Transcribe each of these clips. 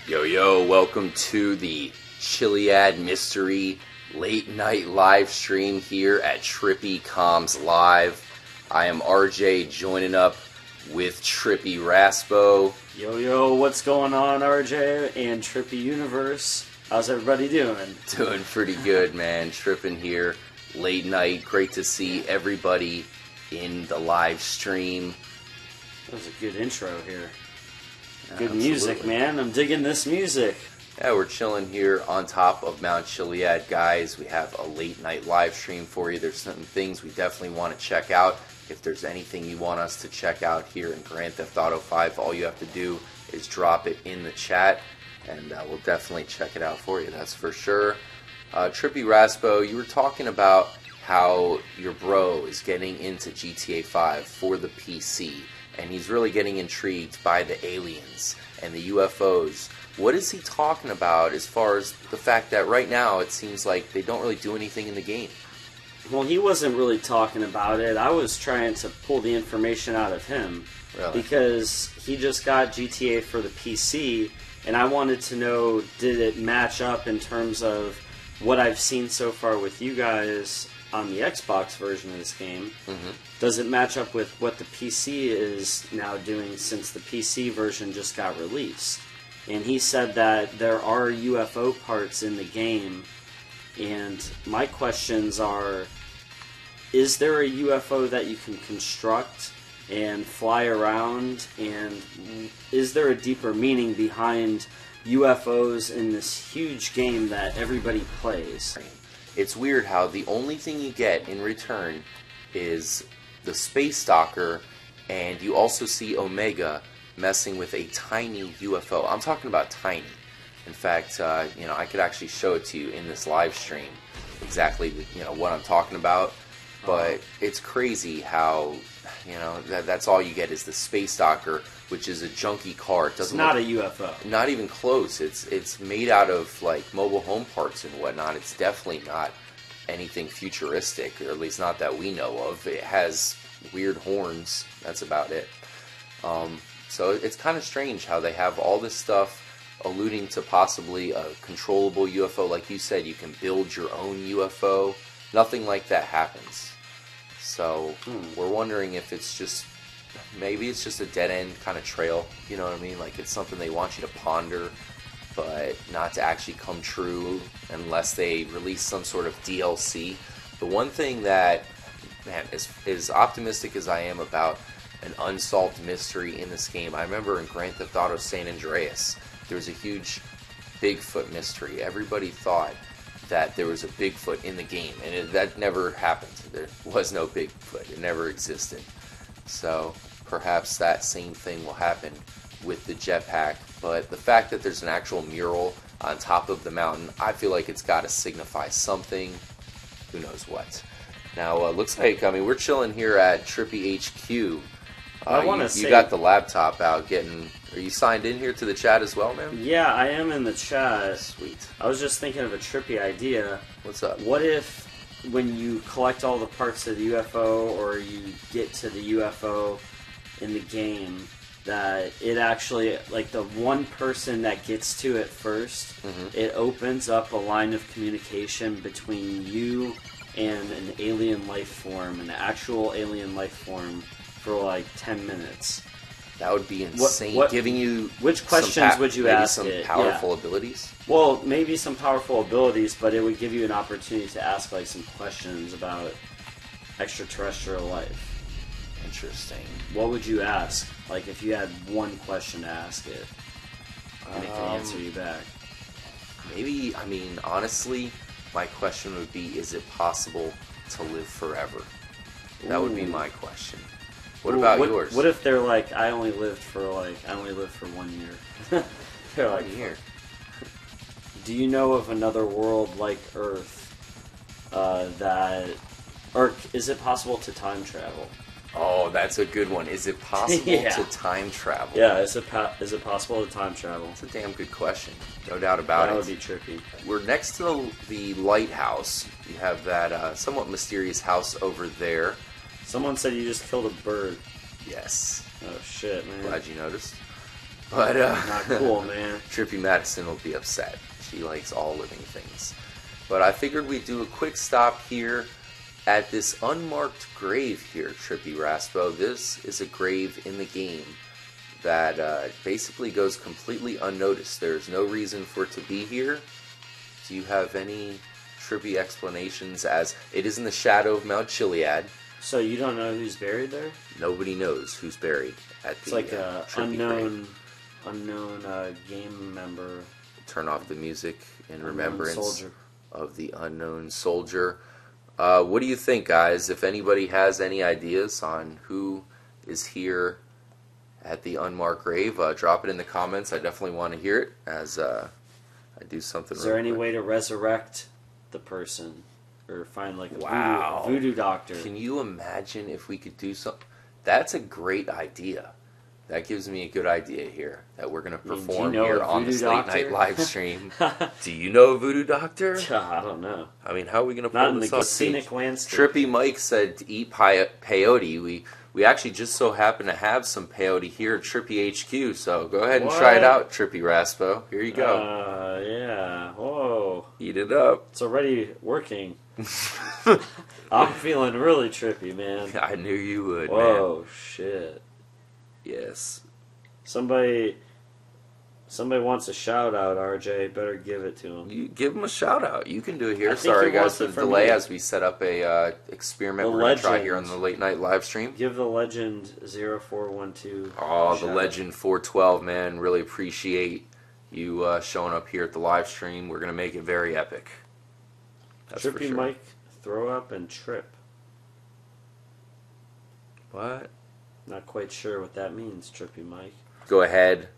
Yo, yo, welcome to the Chiliad Mystery Late Night live stream here at Trippy Comms Live. I am RJ joining up with Trippy Raspo. Yo, yo, what's going on, RJ and Trippy Universe? How's everybody doing? Doing pretty good, man. Tripping here, late night. Great to see everybody in the live stream. That was a good intro here. Good Absolutely. music, man. I'm digging this music. Yeah, we're chilling here on top of Mount Chiliad, guys. We have a late night live stream for you. There's some things we definitely want to check out. If there's anything you want us to check out here in Grand Theft Auto 5, all you have to do is drop it in the chat, and we'll definitely check it out for you, that's for sure. Trippy Raspo, you were talking about how your bro is getting into GTA 5 for the PC, and he's really getting intrigued by the aliens and the UFOs. What is he talking about as far as the fact that right now it seems like they don't really do anything in the game? Well, he wasn't really talking about it. I was trying to pull the information out of him. Really? Because he just got GTA for the PC, and I wanted to know, did it match up in terms of what I've seen so far with you guys on the Xbox version of this game? Mm-hmm. Does it match up with what the PC is now doing since the PC version just got released? And he said that there are UFO parts in the game, and my questions are, is there a UFO that you can construct and fly around, and is there a deeper meaning behind UFOs in this huge game that everybody plays? It's weird how the only thing you get in return is the space docker, and you also see Omega messing with a tiny UFO. I'm talking about tiny. In fact, I could actually show it to you in this live stream, exactly what I'm talking about. But it's crazy how that's all you get is the space docker, which is a junky car. It's not a UFO. Not even close. It's made out of like mobile home parts and whatnot. It's definitely not anything futuristic, or at least not that we know of. It has weird horns. That's about it. So it's kind of strange how they have all this stuff alluding to possibly a controllable UFO. Like you said, you can build your own UFO. Nothing like that happens. So we're wondering if it's just, maybe it's just a dead-end kind of trail. You know what I mean? Like it's something they want you to ponder, but not to actually come true unless they release some sort of DLC. The one thing that, man, as optimistic as I am about an unsolved mystery in this game, I remember in Grand Theft Auto San Andreas, there was a huge Bigfoot mystery. Everybody thought that there was a Bigfoot in the game, and that never happened. There was no Bigfoot. It never existed. So perhaps that same thing will happen with the Jetpack, but the fact that there's an actual mural on top of the mountain, I feel like it's got to signify something. Who knows what. Now, looks like, we're chilling here at Trippy HQ. I want to say, you got the laptop out are you signed in here to the chat as well, man? Yeah, I am in the chat. Sweet. I was just thinking of a trippy idea. What's up? What if when you collect all the parts of the UFO, or you get to the UFO in the game, that it actually, like the one person that gets to it first, it opens up a line of communication between you and an alien life form, an actual alien life form, for like 10 minutes. That would be insane. Giving you which questions would you ask some it? powerful abilities? Well, maybe some powerful abilities, but it would give you an opportunity to ask like some questions about extraterrestrial life. Interesting. What would you ask? Like if you had one question to ask it, and it can answer you back. Maybe, honestly, my question would be, is it possible to live forever? That would be my question. What about yours? What if they're like, I only lived for 1 year? They're like, 1 year. Do you know of another world like Earth or is it possible to time travel? Oh, that's a good one. Is it possible to time travel? Yeah, is it possible to time travel? That's a damn good question. No doubt about it. That would be trippy. We're next to the lighthouse. You have that somewhat mysterious house over there. Someone said you just killed a bird. Yes. Oh shit, man. Glad you noticed. But Not cool, man. Trippy Madison will be upset. She likes all living things. But I figured we'd do a quick stop here at this unmarked grave here, Trippy Raspo. This is a grave in the game that basically goes completely unnoticed. There's no reason for it to be here. Do you have any trippy explanations? As it is in the shadow of Mount Chiliad. So you don't know who's buried there? Nobody knows who's buried at the It's like a Trippy unknown game member. Turn off the music in Unknown remembrance soldier. of the unknown soldier. What do you think, guys? If anybody has any ideas on who is here at the unmarked grave, drop it in the comments. I definitely want to hear it as I do something. Is there any way to resurrect the person? Or find like a Wow. voodoo doctor? Can you imagine if we could do something? That's a great idea. That gives me a good idea here that we're going to perform know here a on this voodoo late night doctor? live stream. Do you know a voodoo doctor? I don't know. I mean, how are we going to Not pull in this the off? scenic landscape. Trippy Mike said to eat peyote. We actually just so happen to have some peyote here at Trippy HQ, so go ahead and try it What? out, Trippy Raspo. Here you go. Yeah. Whoa. Eat it up. It's already working. I'm feeling really trippy, man. I knew you would, man. Whoa, shit. Yes. Somebody wants a shout out, RJ. Better give it to him. You give him a shout out. You can do it here. I think Sorry, he guys, wants for it the from delay me. as we set up a experiment The we're going to try here on legend. the late night live stream. Give the legend 0412. Oh, a the shout legend 412, man. Really appreciate you showing up here at the live stream. We're going to make it very epic. out. That's for Trippy sure. Mike, throw up and trip. What? Not quite sure what that means, Trippy Mike. Go ahead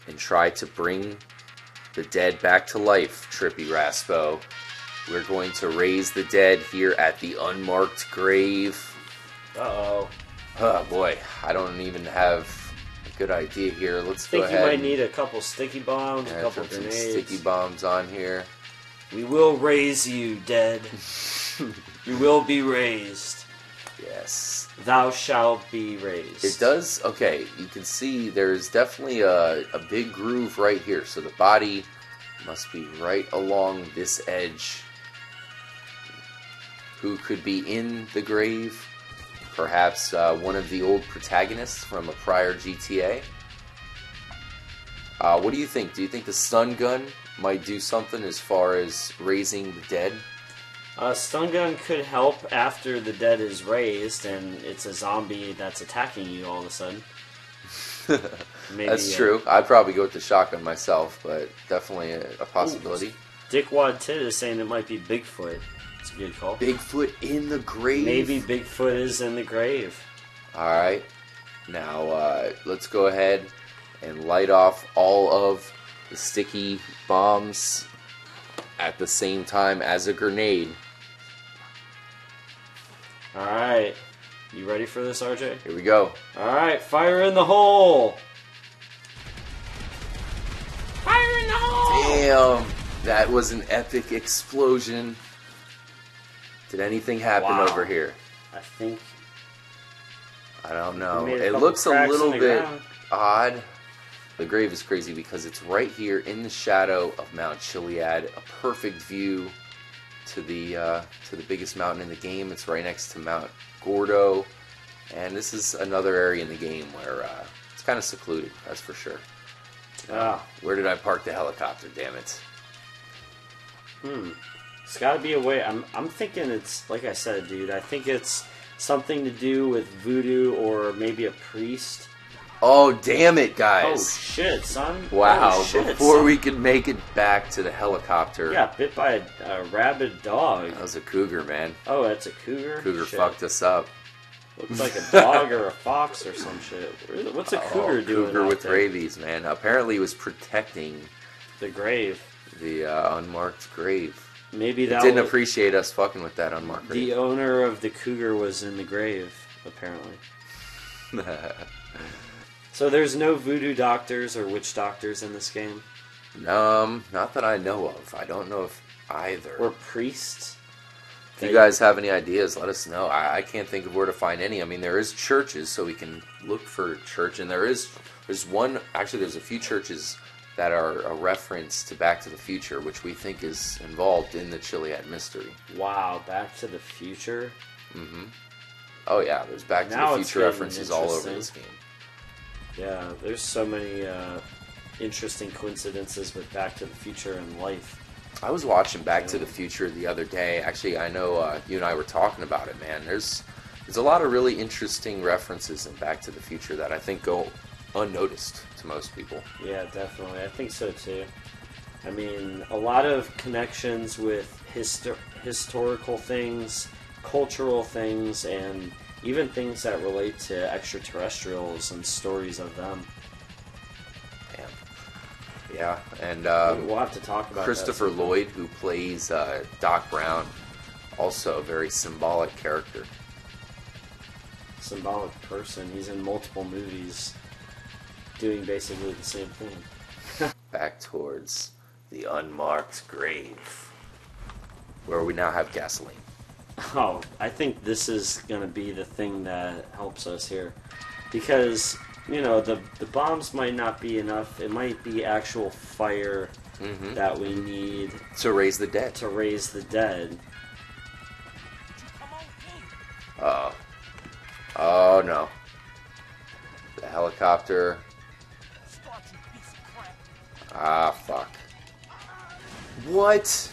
and try to bring the dead back to life, Trippy Raspo. We're going to raise the dead here at the unmarked grave. Uh-oh. Oh boy, I don't even have a good idea here. Let's I go think you ahead. might need a couple sticky bombs, a and couple throw some grenades. sticky bombs on here. We will raise you, dead. You will be raised. Yes. Thou shalt be raised. It does, okay, you can see there's definitely a big groove right here. So the body must be right along this edge. Who could be in the grave? Perhaps one of the old protagonists from a prior GTA. What do you think? Do you think the stun gun might do something as far as raising the dead? Stun gun could help after the dead is raised and it's a zombie that's attacking you all of a sudden. Maybe, That's true. I'd probably go with the shotgun myself, but definitely a possibility. Dickwad Tit is saying it might be Bigfoot. It's a good call. Bigfoot in the grave? Maybe Bigfoot is in the grave. Alright. Now, let's go ahead and light off all of the sticky bombs at the same time as a grenade. Alright. You ready for this, RJ? Here we go. Alright, fire in the hole! Fire in the hole! Damn! That was an epic explosion. Did anything happen Wow. over here? I think I don't know. we made a It couple looks a cracks little in the bit ground. odd. The grave is crazy because it's right here in the shadow of Mount Chiliad, a perfect view to the biggest mountain in the game. It's right next to Mount Gordo, and this is another area in the game where it's kind of secluded. That's for sure. Where did I park the helicopter? Damn it! It's got to be a way. I'm thinking it's like I said, dude. I think it's something to do with voodoo or maybe a priest. Oh, damn it, Oh guys! shit, son! Wow! Oh, shit, Before son. we could make it back to the helicopter, Yeah, bit by a rabid dog. that was a cougar, man. Oh, that's a cougar. Cougar Shit. fucked us up. Looks like a dog or a fox or some shit. What's a cougar doing? Cougar out with there? rabies, man. Apparently, he was protecting The grave. the unmarked grave. Maybe It that didn't was, appreciate us fucking with that unmarked the grave. owner of the cougar was in the grave. Apparently. So there's no voodoo doctors or witch doctors in this game, Not that I know of. I don't know if either. or priests. If you guys have any ideas, let us know. I can't think of where to find any. I mean, there is churches, so we can look for church, and there's a few churches that are a reference to Back to the Future, which we think is involved in the Chiliad mystery. Wow, Back to the Future? Mm-hmm. Oh yeah, there's Back to the Future references all over this game. Yeah, there's so many interesting coincidences with Back to the Future and life. I was watching Back to the Future the other day. Actually, I know you and I were talking about it, man. There's a lot of really interesting references in Back to the Future that I think go unnoticed to most people. Yeah, definitely. I think so too. I mean, a lot of connections with historical things, cultural things, and even things that relate to extraterrestrials and stories of them. Yeah, and we'll have to talk about Christopher Lloyd, who plays Doc Brown, also a very symbolic character. Symbolic person. He's in multiple movies doing basically the same thing. Back towards the unmarked grave, where we now have gasoline. Oh, I think this is going to be the thing that helps us here. Because, you know, the bombs might not be enough. It might be actual fire that we need to raise the dead. To raise the dead. Oh no. The helicopter. Ah, fuck. What?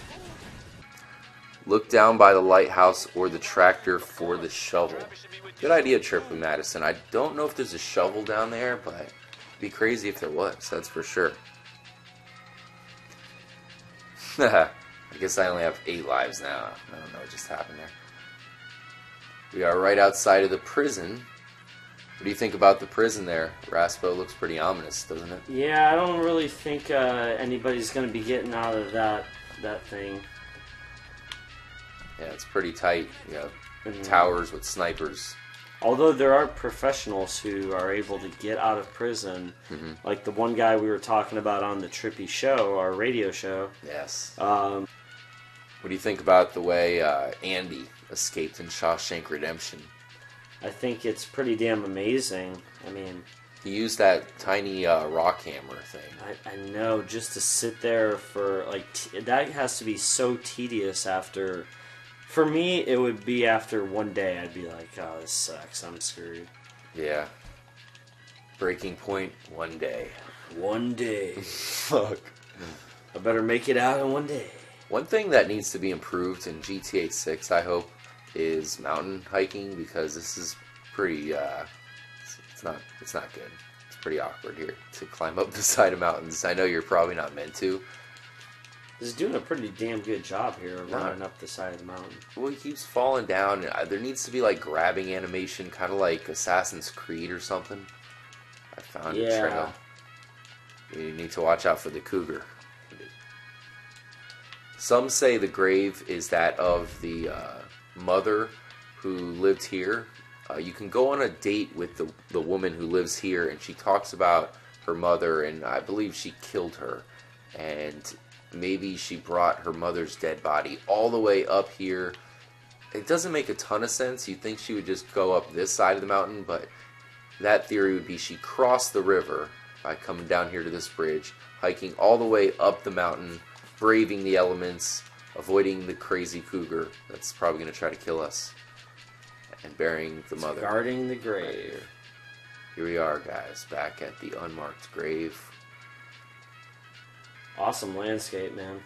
Look down by the lighthouse or the tractor for the shovel. Good idea, Trippy Madison. I don't know if there's a shovel down there, but it'd be crazy if there was, that's for sure. I guess I only have 8 lives now. I don't know what just happened there. We are right outside of the prison. What do you think about the prison there? Raspo looks pretty ominous, doesn't it? Yeah, I don't really think anybody's going to be getting out of that thing. Yeah, it's pretty tight. You know, towers with snipers. Although there are professionals who are able to get out of prison, like the one guy we were talking about on the Trippy show, our radio show. Yes. What do you think about the way Andy escaped in Shawshank Redemption? I think it's pretty damn amazing. I mean, he used that tiny rock hammer thing. I know, just to sit there for like that has to be so tedious after. For me, it would be after one day. I'd be like, "Oh, this sucks. I'm screwed." Yeah. Breaking point. One day. One day. Fuck. I better make it out in one day. One thing that needs to be improved in GTA 6, I hope, is mountain hiking, because this is pretty. It's not good. It's pretty awkward here to climb up the side of mountains. I know you're probably not meant to. He's doing a pretty damn good job here running up the side of the mountain. Well, he keeps falling down. There needs to be like grabbing animation, kind of like Assassin's Creed or something. I found a trail. You need to watch out for the cougar. Some say the grave is that of the mother who lived here. You can go on a date with the woman who lives here, and she talks about her mother, and I believe she killed her. And maybe she brought her mother's dead body all the way up here. It doesn't make a ton of sense. You'd think she would just go up this side of the mountain, but that theory would be she crossed the river by coming down here to this bridge, hiking all the way up the mountain, braving the elements, avoiding the crazy cougar that's probably going to try to kill us, and burying the mother. Guarding the grave. Here we are, guys, back at the unmarked grave. Awesome landscape, man.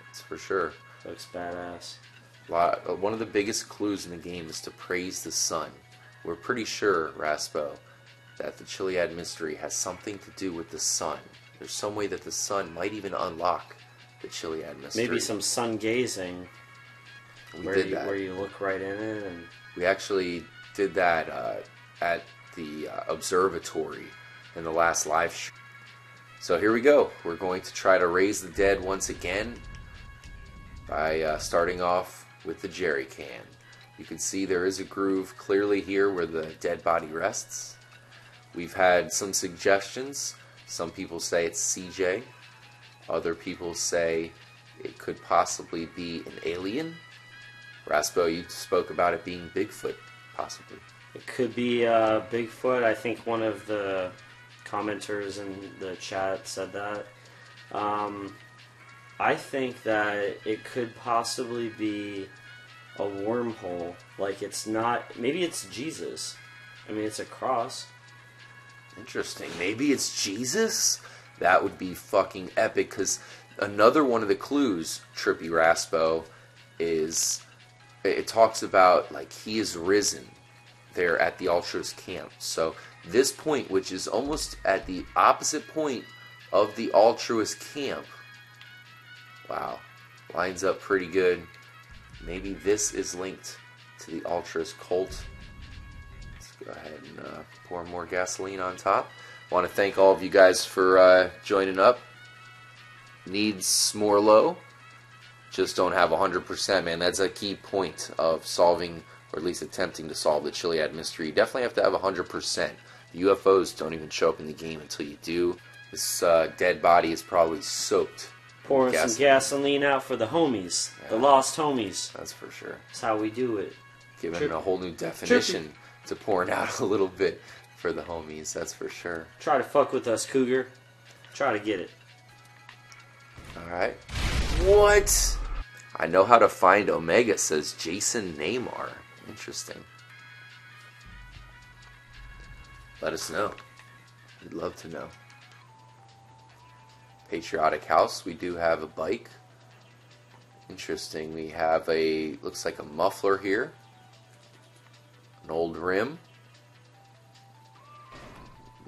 That's for sure. Looks badass. One of the biggest clues in the game is to praise the sun. We're pretty sure, Raspo, that the Chiliad mystery has something to do with the sun. There's some way that the sun might even unlock the Chiliad mystery. Maybe some sun gazing. Where you look right in it. And we actually did that at the observatory in the last live show. So here we go. We're going to try to raise the dead once again by starting off with the jerry can. You can see there is a groove clearly here where the dead body rests. We've had some suggestions. Some people say it's CJ. Other people say it could possibly be an alien. Raspo, you spoke about it being Bigfoot, possibly. It could be Bigfoot. I think one of the commenters in the chat said that. I think that it could possibly be a wormhole. Like, it's not... Maybe it's Jesus. I mean, it's a cross. Interesting. Maybe it's Jesus? That would be fucking epic, because another one of the clues, Trippy Raspo, is... It talks about, like, he is risen there at the altruist camp. So this point, which is almost at the opposite point of the altruist camp, wow, lines up pretty good. Maybe this is linked to the altruist cult. Let's go ahead and pour more gasoline on top. Want to thank all of you guys for joining up. Needs more low. Just don't have 100%, man. That's a key point of solving, or at least attempting to solve, the Chiliad mystery. You definitely have to have 100%. The UFOs don't even show up in the game until you do. This dead body is probably soaked. Pouring some gasoline out for the homies. Yeah. The lost homies. That's for sure. That's how we do it. Giving a whole new definition to pouring out a little bit for the homies. That's for sure. Try to fuck with us, Cougar. Try to get it. Alright. What? I know how to find Omega, says Jason Neymar. Interesting. Let us know. We'd love to know. Patriotic House, we do have a bike. Interesting. We have a, looks like a muffler here. An old rim.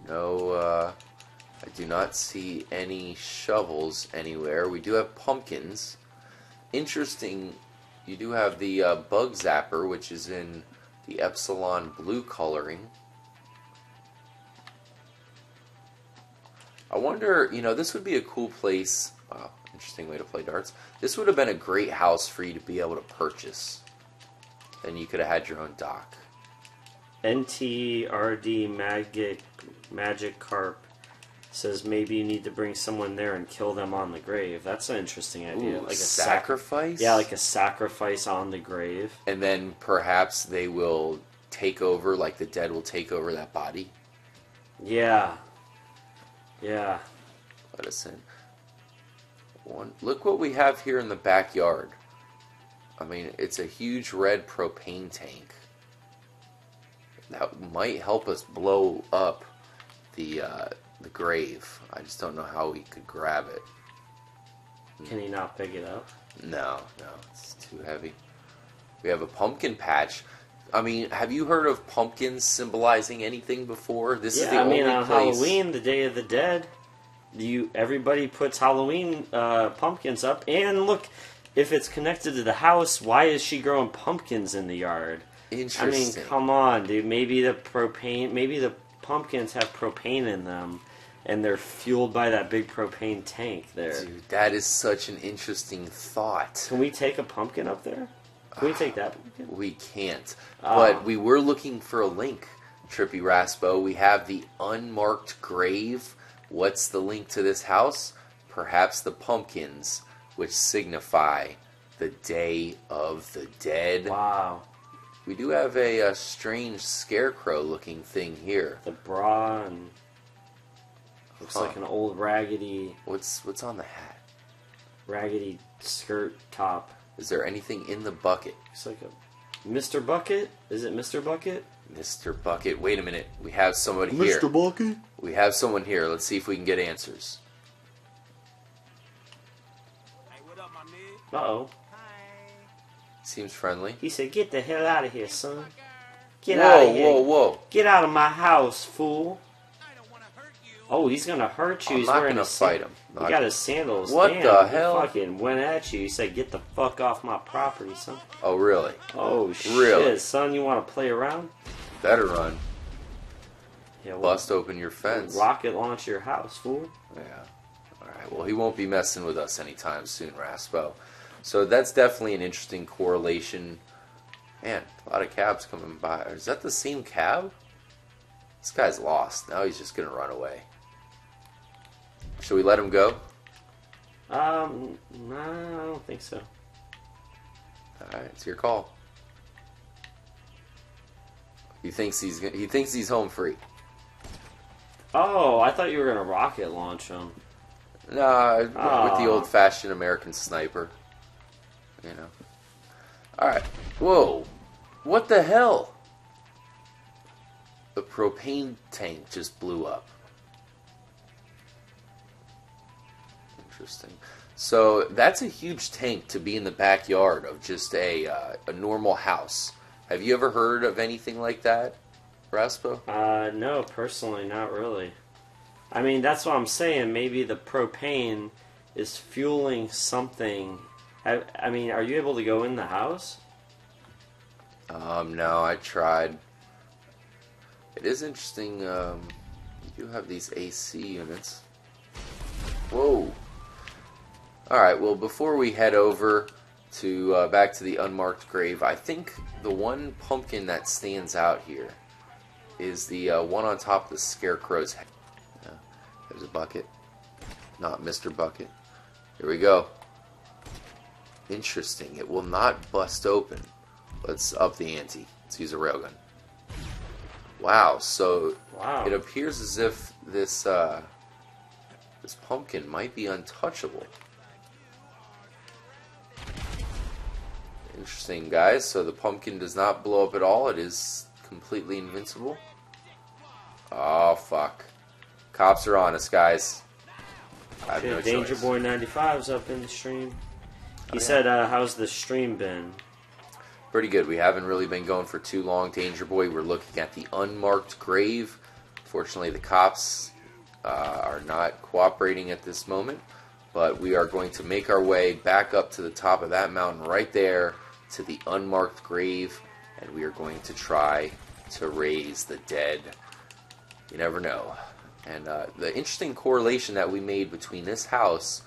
No, I do not see any shovels anywhere. We do have pumpkins. Interesting, you do have the bug zapper, which is in the Epsilon blue coloring. I wonder, you know, this would be a cool place. Wow, interesting way to play darts. This would have been a great house for you to be able to purchase. Then you could have had your own dock. NTRD Magic Carp says maybe you need to bring someone there and kill them on the grave. That's an interesting idea. Ooh, like a sacrifice? Yeah, like a sacrifice on the grave. And then perhaps they will take over, like the dead will take over that body. Yeah. Yeah. Let us in. Look what we have here in the backyard. I mean, it's a huge red propane tank. That might help us blow up the grave. I just don't know how we could grab it. Can he not pick it up? No, it's too heavy. We have a pumpkin patch. I mean, have you heard of pumpkins symbolizing anything before? This is the only on place. Halloween, the Day of the Dead, everybody puts Halloween pumpkins up. And look, if it's connected to the house, why is she growing pumpkins in the yard? Interesting. I mean, come on, dude. Maybe the pumpkins have propane in them, and they're fueled by that big propane tank there. Dude, that is such an interesting thought. Can we take a pumpkin up there? Can we take that pumpkin? We can't. But we were looking for a link, Trippy Raspo. We have the unmarked grave. What's the link to this house? Perhaps the pumpkins, which signify the Day of the Dead. Wow. We do have a strange scarecrow-looking thing here. The bra and looks like an old raggedy. What's on the hat? Raggedy skirt top. Is there anything in the bucket? Looks like a Mr. Bucket. Is it Mr. Bucket? Mr. Bucket. Wait a minute. We have somebody here. Mr. Bucket. We have someone here. Let's see if we can get answers. Hey, what up, my man? Uh-oh. Seems friendly. He said, "Get the hell out of here, son. Get out of here. Whoa. Get out of my house, fool." I don't want to hurt you. Oh, he's going to hurt you. I'm He's not wearing going to fight him. He got his sandals. What Damn, the he hell? fucking went at you. He said, "Get the fuck off my property, son." Oh, really? Oh, Really? shit, son. You want to play around? Better run. Yeah, well, Bust open your fence. rocket launch your house, fool. Yeah. Alright, well, he won't be messing with us anytime soon, Raspo. So that's definitely an interesting correlation. Man, a lot of cabs coming by. Is that the same cab? This guy's lost. Now he's just going to run away. Should we let him go? No, I don't think so. All right, it's your call. He thinks he's home free. Oh, I thought you were gonna rocket launch him. Nah, with the old-fashioned American sniper. You know. All right. Whoa. What the hell? The propane tank just blew up. Interesting. So that's a huge tank to be in the backyard of just a normal house. Have you ever heard of anything like that, Raspo? No, personally, not really. I mean, that's what I'm saying. Maybe the propane is fueling something. I mean, are you able to go in the house? No, I tried. It is interesting. You do have these AC units. Whoa. Alright, well, before we head over to back to the unmarked grave, I think the one pumpkin that stands out here is the one on top of the scarecrow's head. There's a bucket. Not Mr. Bucket. Here we go. Interesting. It will not bust open. Let's up the ante. Let's use a railgun. Wow, so it appears as if this this pumpkin might be untouchable. Interesting, guys. So the pumpkin does not blow up at all. It is completely invincible. Oh, fuck. Cops are on us, guys. I have no Danger choice. Boy 95's up in the stream. He said, how's the stream been? Pretty good. We haven't really been going for too long. Danger Boy, we're looking at the unmarked grave. Fortunately, the cops are not cooperating at this moment. But we are going to make our way back up to the top of that mountain right there to the unmarked grave. And we are going to try to raise the dead. You never know. And the interesting correlation that we made between this house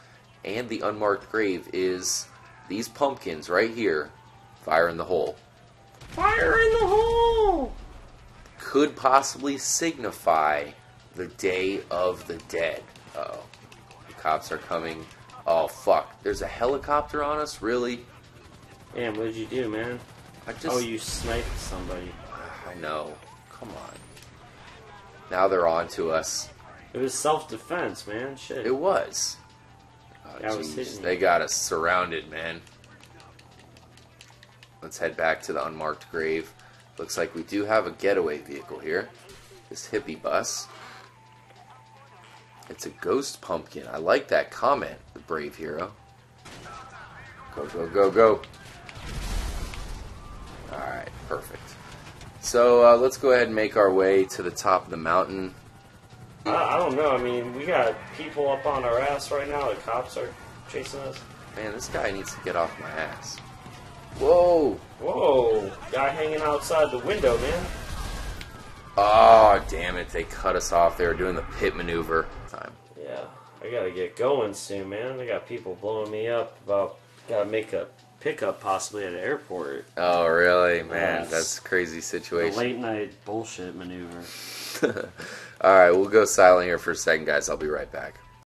and the unmarked grave is these pumpkins right here, fire in the hole. Fire in the hole! Could possibly signify the Day of the Dead. Uh-oh. The cops are coming. Oh, fuck. There's a helicopter on us? Really? Damn, what did you do, man? Oh, you sniped somebody. I know. Come on. Now they're on to us. It was self-defense, man. Shit. It was. Oh, I was hitting they you. got us surrounded, man. Let's head back to the unmarked grave. Looks like we do have a getaway vehicle here. This hippie bus. It's a ghost pumpkin. I like that comment, the brave hero. Go, go, go, go. Alright, perfect. So let's go ahead and make our way to the top of the mountain. I don't know. I mean, we got people up on our ass right now. The cops are chasing us. Man, this guy needs to get off my ass. Whoa! Whoa! Guy hanging outside the window, man. Oh, damn it. They cut us off. They were doing the pit maneuver. Time. Yeah, I gotta get going soon, man. I got people blowing me up about gotta make a pickup possibly at an airport. Oh, really? Man, Yes. that's a crazy The situation. late night bullshit maneuver. Alright, we'll go silent here for a second, guys. I'll be right back.